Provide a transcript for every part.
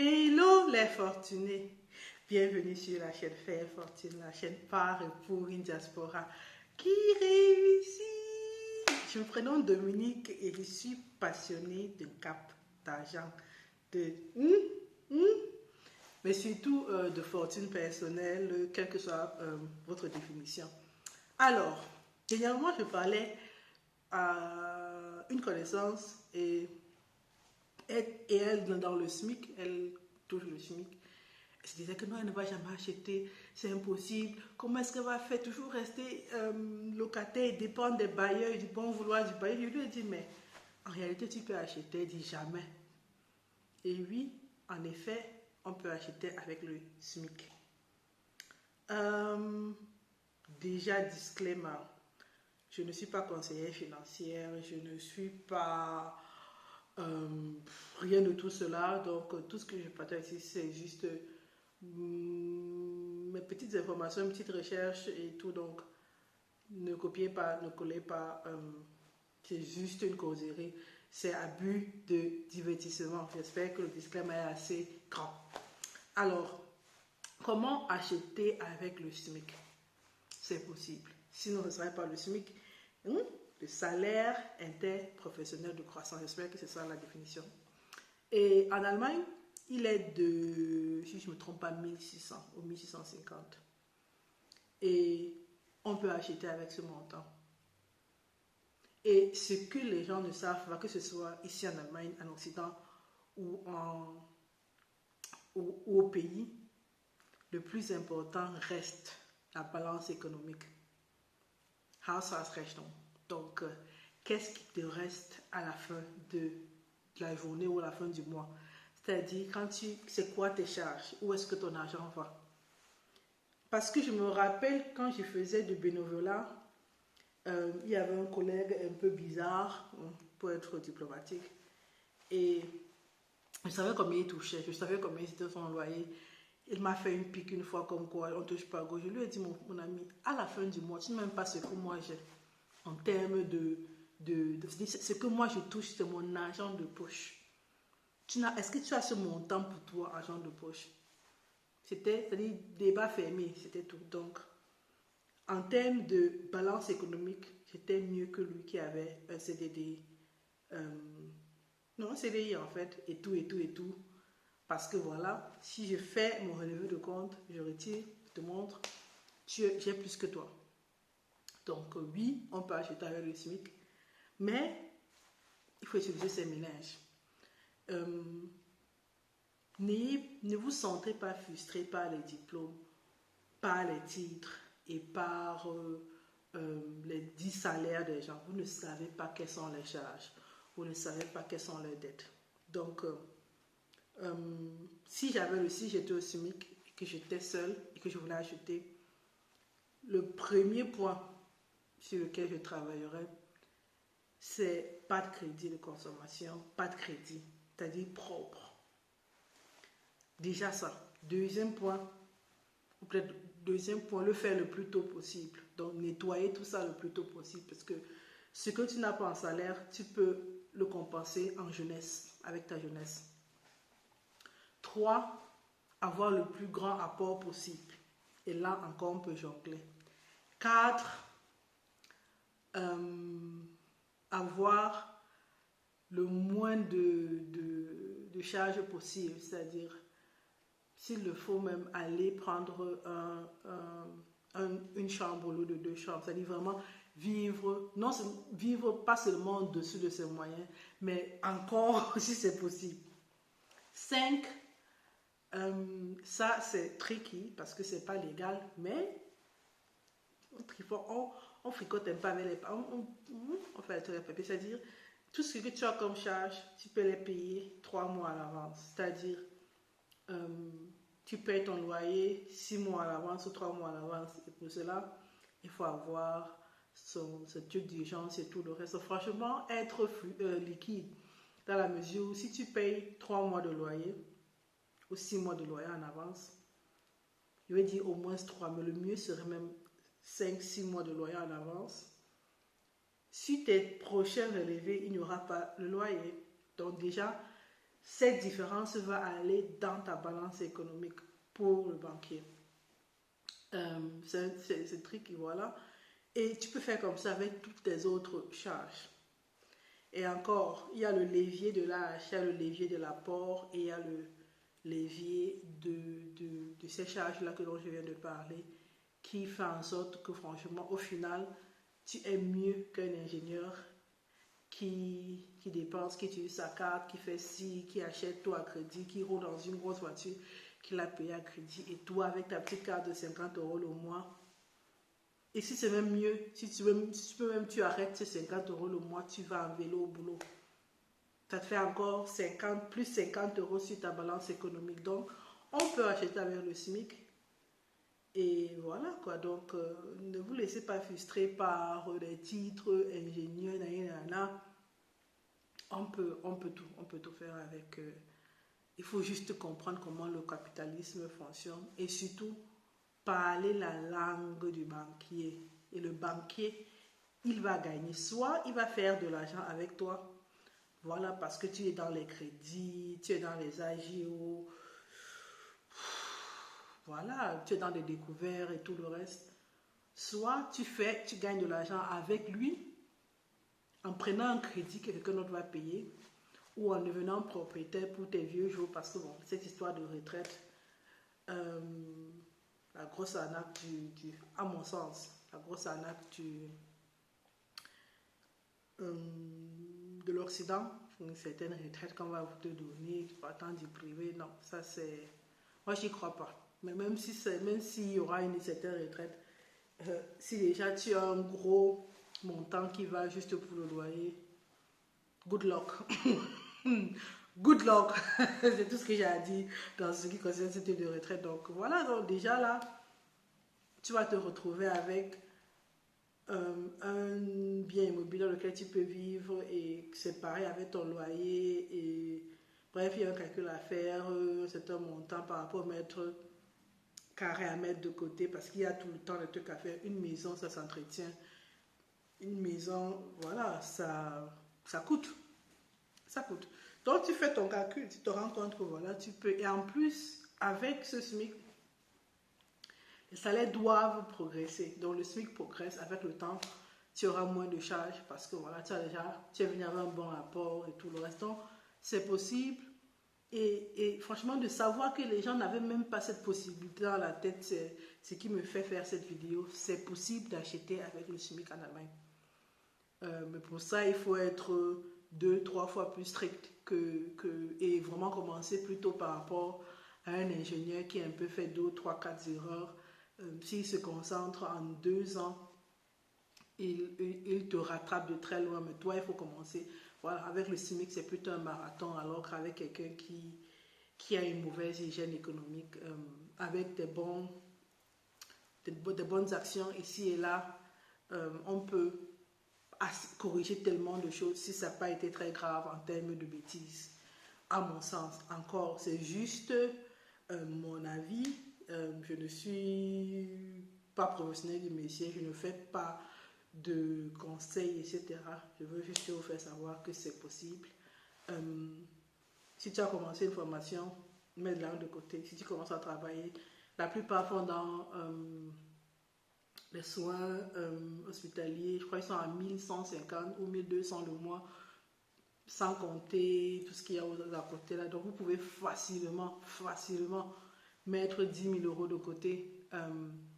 Hello les fortunés, bienvenue sur la chaîne Faire Fortune, la chaîne par et pour une diaspora qui réussit. Je me prénomme Dominique et je suis passionnée de cap, d'argent, de mais surtout de fortune personnelle, quelle que soit votre définition. Alors, dernièrement, je parlais à une connaissance et elle, dans le SMIC, elle touche le SMIC. Elle se disait que non, elle ne va jamais acheter, c'est impossible. Comment est-ce qu'elle va faire toujours rester locataire et dépendre des bailleurs, du bon vouloir du bailleur? Je lui ai dit, mais en réalité, tu peux acheter, elle dit jamais. Et oui, en effet, on peut acheter avec le SMIC. Déjà, disclaimer, je ne suis pas conseillère financière, je ne suis pas rien de tout cela. Donc, tout ce que je partage ici, c'est juste mes petites informations, mes petites recherches et tout. Donc, ne copiez pas, ne collez pas. C'est juste une causerie. C'est à but de divertissement. J'espère que le disclaimer est assez grand. Alors, comment acheter avec le SMIC? C'est possible. Sinon, ce ne serait pas le SMIC. Le salaire interprofessionnel de croissance. J'espère que c'est ça la définition. Et en Allemagne, il est de, si je ne me trompe pas, 1600 ou 1650. Et on peut acheter avec ce montant. Et ce que les gens ne savent pas, que ce soit ici en Allemagne, en Occident ou au pays, le plus important reste la balance économique. Haushaltsrechnung. Donc, qu'est-ce qui te reste à la fin de la journée ou à la fin du mois? C'est-à-dire, c'est quoi tes charges? Où est-ce que ton argent va? Parce que je me rappelle, quand je faisais du bénévolat, il y avait un collègue un peu bizarre, pour être diplomatique, et je savais combien il touchait, je savais combien c'était son loyer. Il m'a fait une pique une fois comme quoi on ne touche pas à gauche. Je lui ai dit, mon ami, à la fin du mois, tu n'as même pas ce que moi j'ai en termes ce que moi je touche, c'est mon argent de poche. Est-ce que tu as ce montant pour toi, argent de poche? C'est-à-dire débat fermé, c'était tout. Donc, en termes de balance économique, j'étais mieux que lui qui avait un CDD. Non, un CDI en fait, et tout. Parce que voilà, si je fais mon relevé de compte, je retire, je te montre, j'ai plus que toi. Donc oui, on peut acheter avec le SMIC, mais il faut utiliser ses ménages. Ne vous sentez pas frustré par les diplômes, par les titres et par les 10 salaires des gens. Vous ne savez pas quelles sont les charges, vous ne savez pas quelles sont les dettes. Donc, si j'étais au SMIC et que j'étais seule et que je voulais acheter, le premier point sur lequel je travaillerais, c'est pas de crédit de consommation, pas de crédit, c'est-à-dire propre. Déjà ça. Deuxième point, le faire le plus tôt possible. Donc nettoyer tout ça le plus tôt possible parce que ce que tu n'as pas en salaire, tu peux le compenser en jeunesse, avec ta jeunesse. 3. Avoir le plus grand apport possible. Et là encore, on peut jongler. 4. Avoir le moins de charges possible, c'est-à-dire, s'il le faut même aller prendre une chambre au lieu de 2 chambres, c'est-à-dire vraiment vivre pas seulement au-dessus de ses moyens, mais encore si c'est possible. 5. Ça c'est tricky parce que c'est pas légal, mais on fricote un peu avec les on fait les papiers, c'est-à-dire tout ce que tu as comme charge, tu peux les payer 3 mois à l'avance, c'est-à-dire tu payes ton loyer 6 mois à l'avance ou 3 mois à l'avance, et pour cela il faut avoir ce truc d'urgence et tout le reste. Franchement, être liquide dans la mesure où si tu payes 3 mois de loyer ou 6 mois de loyer en avance, je vais dire au moins 3, mais le mieux serait même 5-6 mois de loyer en avance. Si tes prochains relevés, il n'y aura pas le loyer. Donc déjà, cette différence va aller dans ta balance économique pour le banquier. C'est tricky, voilà. Et tu peux faire comme ça avec toutes tes autres charges. Et encore, il y a le levier de l'âge, il y a le levier de l'apport et il y a le levier de ces charges-là que dont je viens de parler, qui fait en sorte que franchement, au final, tu es mieux qu'un ingénieur qui dépense, qui utilise sa carte, qui fait ci, qui achète tout à crédit, qui roule dans une grosse voiture, qui l'a payé à crédit, et toi, avec ta petite carte de 50 € le mois. Et si c'est même mieux, si tu peux même, tu arrêtes ces 50 € le mois, tu vas en vélo au boulot. Ça te fait encore 50, plus 50 € sur ta balance économique. Donc, on peut acheter avec le SMIC. Et voilà quoi. Donc, ne vous laissez pas frustrer par des titres, ingénieurs, nanana. On peut tout faire avec. Il faut juste comprendre comment le capitalisme fonctionne et surtout parler la langue du banquier. Et le banquier, il va gagner. Soit il va faire de l'argent avec toi, voilà, parce que tu es dans les crédits, tu es dans les AGO, voilà, tu es dans des découvertes et tout le reste. Soit tu gagnes de l'argent avec lui en prenant un crédit que quelqu'un d'autre va payer ou en devenant propriétaire pour tes vieux jours, parce que bon, cette histoire de retraite, la grosse arnaque à mon sens, la grosse arnaque de l'Occident, une certaine retraite qu'on va te donner, tu vas attendre du privé, non, ça c'est... Moi, j'y crois pas. Mais même s'il y aura une certaine retraite, si déjà tu as un gros montant qui va juste pour le loyer, good luck. Good luck. C'est tout ce que j'ai à dire dans ce qui concerne ce type de retraite. Donc voilà, donc déjà là, tu vas te retrouver avec un bien immobilier dans lequel tu peux vivre et c'est pareil avec ton loyer. Et bref, il y a un calcul à faire, c'est un montant par rapport au mètre carré à mettre de côté parce qu'il y a tout le temps des trucs à faire. Une maison, ça s'entretient. Une maison, voilà, ça coûte. Ça coûte. Donc tu fais ton calcul, tu te rends compte que voilà, tu peux. Et en plus, avec ce SMIC, les salaires doivent progresser. Donc le SMIC progresse avec le temps. Tu auras moins de charges parce que voilà, tu es venu avec un bon rapport et tout le reste. Donc c'est possible. Et franchement, de savoir que les gens n'avaient même pas cette possibilité dans la tête, c'est ce qui me fait faire cette vidéo. C'est possible d'acheter avec le SMIC en Allemagne. Mais pour ça, il faut être 2-3 fois plus strict et vraiment commencer plutôt par rapport à un ingénieur qui a un peu fait 2, 3, 4 erreurs. S'il se concentre en 2 ans, il te rattrape de très loin. Mais toi, il faut commencer. Voilà, avec le CIMIC, c'est plutôt un marathon, alors qu'avec quelqu'un qui a une mauvaise hygiène économique, avec des bonnes actions ici et là, on peut corriger tellement de choses si ça n'a pas été très grave en termes de bêtises. À mon sens, encore, c'est juste mon avis. Je ne suis pas professionnel du métier, je ne fais pas de conseils, etc. Je veux juste vous faire savoir que c'est possible. Si tu as commencé une formation, mets-la de côté. Si tu commences à travailler, la plupart font dans les soins hospitaliers, je crois qu'ils sont à 1150 ou 1200 le mois, sans compter tout ce qu'il y a à côté là. Donc vous pouvez facilement mettre 10 000 € de côté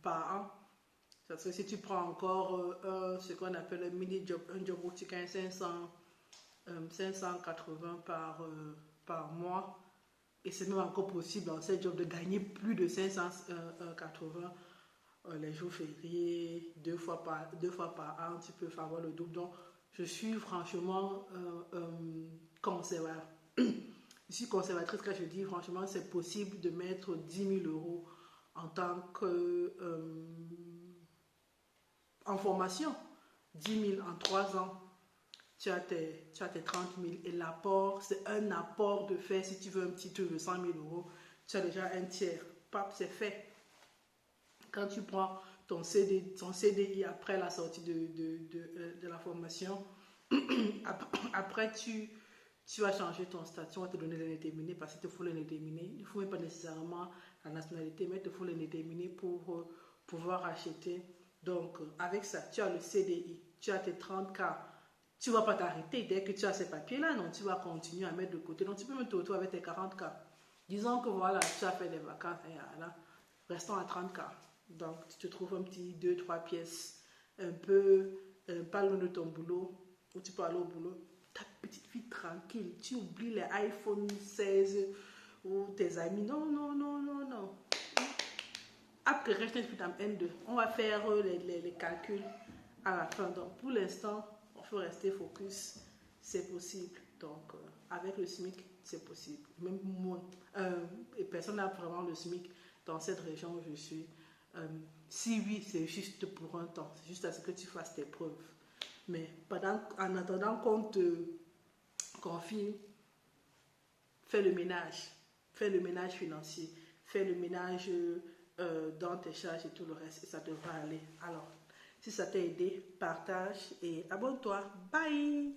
par an. Parce que si tu prends encore ce qu'on appelle un mini-job, un job où tu gagnes 580 par mois, et c'est même encore possible dans ce job de gagner plus de 580 les jours fériés, deux fois par an, tu peux avoir le double. Donc, je suis franchement conservatrice. Je suis conservatrice quand je dis franchement, c'est possible de mettre 10 000 € en tant que en formation. 10 000 en 3 ans, tu as tes 30 000 et l'apport, c'est un apport de fait. Si tu veux un petit truc de 100 000 €, tu as déjà un tiers. Pap, c'est fait. Quand tu prends ton CDI après la sortie de la formation, après Tu vas changer ton statut, on va te donner l'indéterminé parce qu'il te faut l'indéterminé. Il ne faut même pas nécessairement la nationalité, mais il te faut l'indéterminé pour pouvoir acheter. Donc, avec ça, tu as le CDI, tu as tes 30K. Tu ne vas pas t'arrêter dès que tu as ces papiers-là, non, tu vas continuer à mettre de côté. Donc, tu peux même te retrouver avec tes 40K. Disons que voilà, tu as fait des vacances, et là, restons à 30K. Donc, tu te trouves un petit 2-3 pièces, un peu pas loin de ton boulot, où tu peux aller au boulot. Ta petite vie tranquille, tu oublies les iPhone 16 ou tes amis. Non, non, non, non, non. Après, reste un N2. On va faire les calculs à la fin. Donc, pour l'instant, on faut rester focus. C'est possible. Donc, avec le SMIC, c'est possible. Même moi, et personne n'a vraiment le SMIC dans cette région où je suis. Si oui, c'est juste pour un temps. C'est juste à ce que tu fasses tes preuves. Mais en attendant qu'on te confie, fais le ménage. Fais le ménage financier. Fais le ménage dans tes charges et tout le reste. Et ça devra aller. Alors, si ça t'a aidé, partage et abonne-toi. Bye!